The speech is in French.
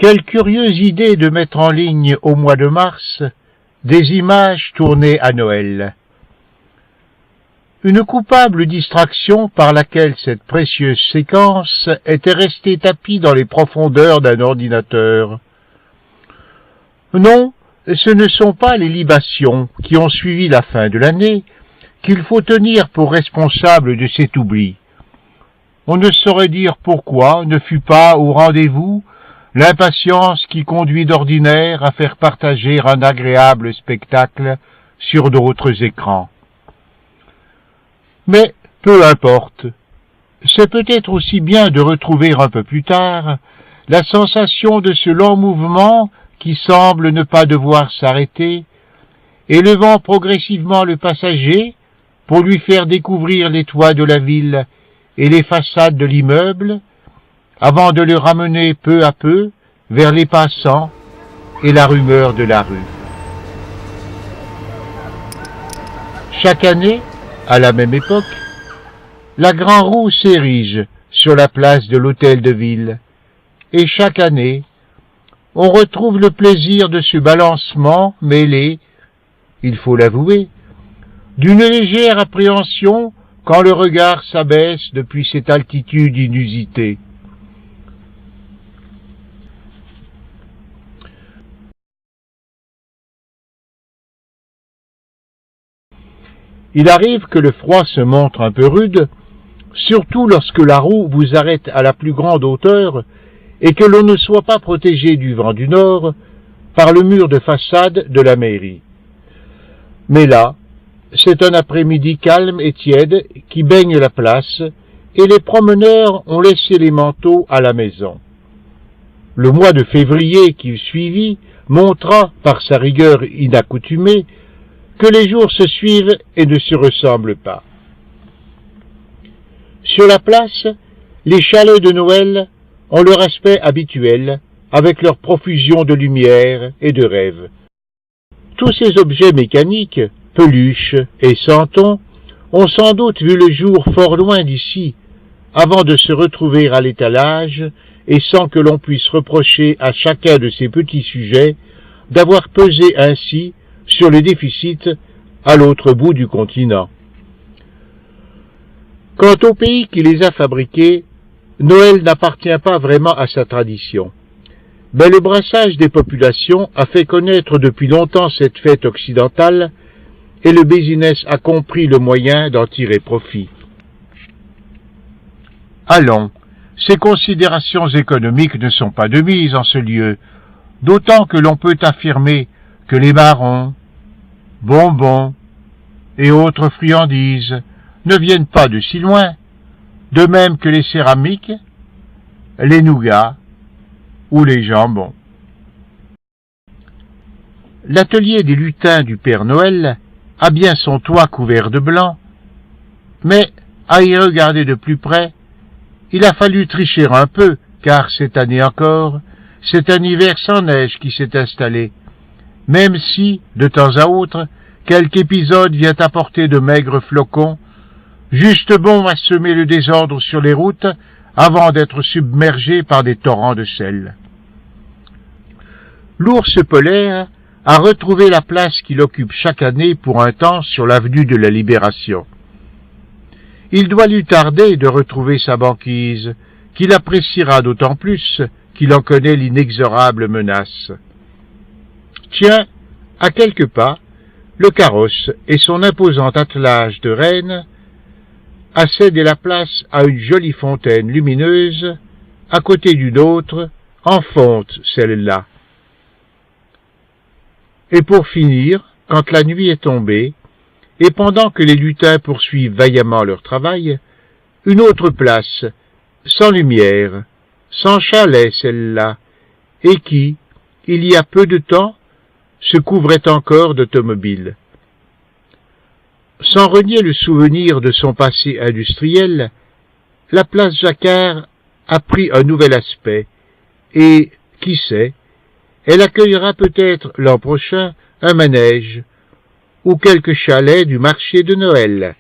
Quelle curieuse idée de mettre en ligne au mois de mars des images tournées à Noël. Une coupable distraction par laquelle cette précieuse séquence était restée tapie dans les profondeurs d'un ordinateur. Non, ce ne sont pas les libations qui ont suivi la fin de l'année qu'il faut tenir pour responsables de cet oubli. On ne saurait dire pourquoi ne fut pas au rendez-vous l'impatience qui conduit d'ordinaire à faire partager un agréable spectacle sur d'autres écrans. Mais peu importe, c'est peut-être aussi bien de retrouver un peu plus tard la sensation de ce lent mouvement qui semble ne pas devoir s'arrêter, élevant progressivement le passager pour lui faire découvrir les toits de la ville et les façades de l'immeuble, avant de le ramener peu à peu vers les passants et la rumeur de la rue. Chaque année, à la même époque, la grande roue s'érige sur la place de l'hôtel de ville, et chaque année, on retrouve le plaisir de ce balancement mêlé, il faut l'avouer, d'une légère appréhension quand le regard s'abaisse depuis cette altitude inusitée. Il arrive que le froid se montre un peu rude, surtout lorsque la roue vous arrête à la plus grande hauteur et que l'on ne soit pas protégé du vent du nord par le mur de façade de la mairie. Mais là, c'est un après-midi calme et tiède qui baigne la place et les promeneurs ont laissé les manteaux à la maison. Le mois de février qui suivit montra, par sa rigueur inaccoutumée, que les jours se suivent et ne se ressemblent pas. Sur la place, les chalets de Noël ont leur aspect habituel, avec leur profusion de lumière et de rêves. Tous ces objets mécaniques, peluches et santons, ont sans doute vu le jour fort loin d'ici, avant de se retrouver à l'étalage, et sans que l'on puisse reprocher à chacun de ces petits sujets d'avoir pesé ainsi sur le déficit à l'autre bout du continent. Quant au pays qui les a fabriqués, Noël n'appartient pas vraiment à sa tradition. Mais le brassage des populations a fait connaître depuis longtemps cette fête occidentale et le business a compris le moyen d'en tirer profit. Allons, ces considérations économiques ne sont pas de mise en ce lieu, d'autant que l'on peut affirmer que les marrons, bonbons et autres friandises ne viennent pas de si loin, de même que les céramiques, les nougats ou les jambons. L'atelier des lutins du Père Noël a bien son toit couvert de blanc, mais à y regarder de plus près, il a fallu tricher un peu, car cette année encore, c'est un hiver sans neige qui s'est installé, même si, de temps à autre, quelque épisode vient apporter de maigres flocons, juste bon à semer le désordre sur les routes avant d'être submergé par des torrents de sel. L'ours polaire a retrouvé la place qu'il occupe chaque année pour un temps sur l'avenue de la Libération. Il doit lui tarder de retrouver sa banquise, qu'il appréciera d'autant plus qu'il en connaît l'inexorable menace. Tiens, à quelques pas, le carrosse et son imposant attelage de rennes a cédé la place à une jolie fontaine lumineuse, à côté d'une autre, en fonte celle-là. Et pour finir, quand la nuit est tombée, et pendant que les lutins poursuivent vaillamment leur travail, une autre place, sans lumière, sans chalet celle-là, et qui, il y a peu de temps, se couvrait encore d'automobiles. Sans renier le souvenir de son passé industriel, la place Jacquard a pris un nouvel aspect, et, qui sait, elle accueillera peut-être l'an prochain un manège ou quelques chalets du marché de Noël.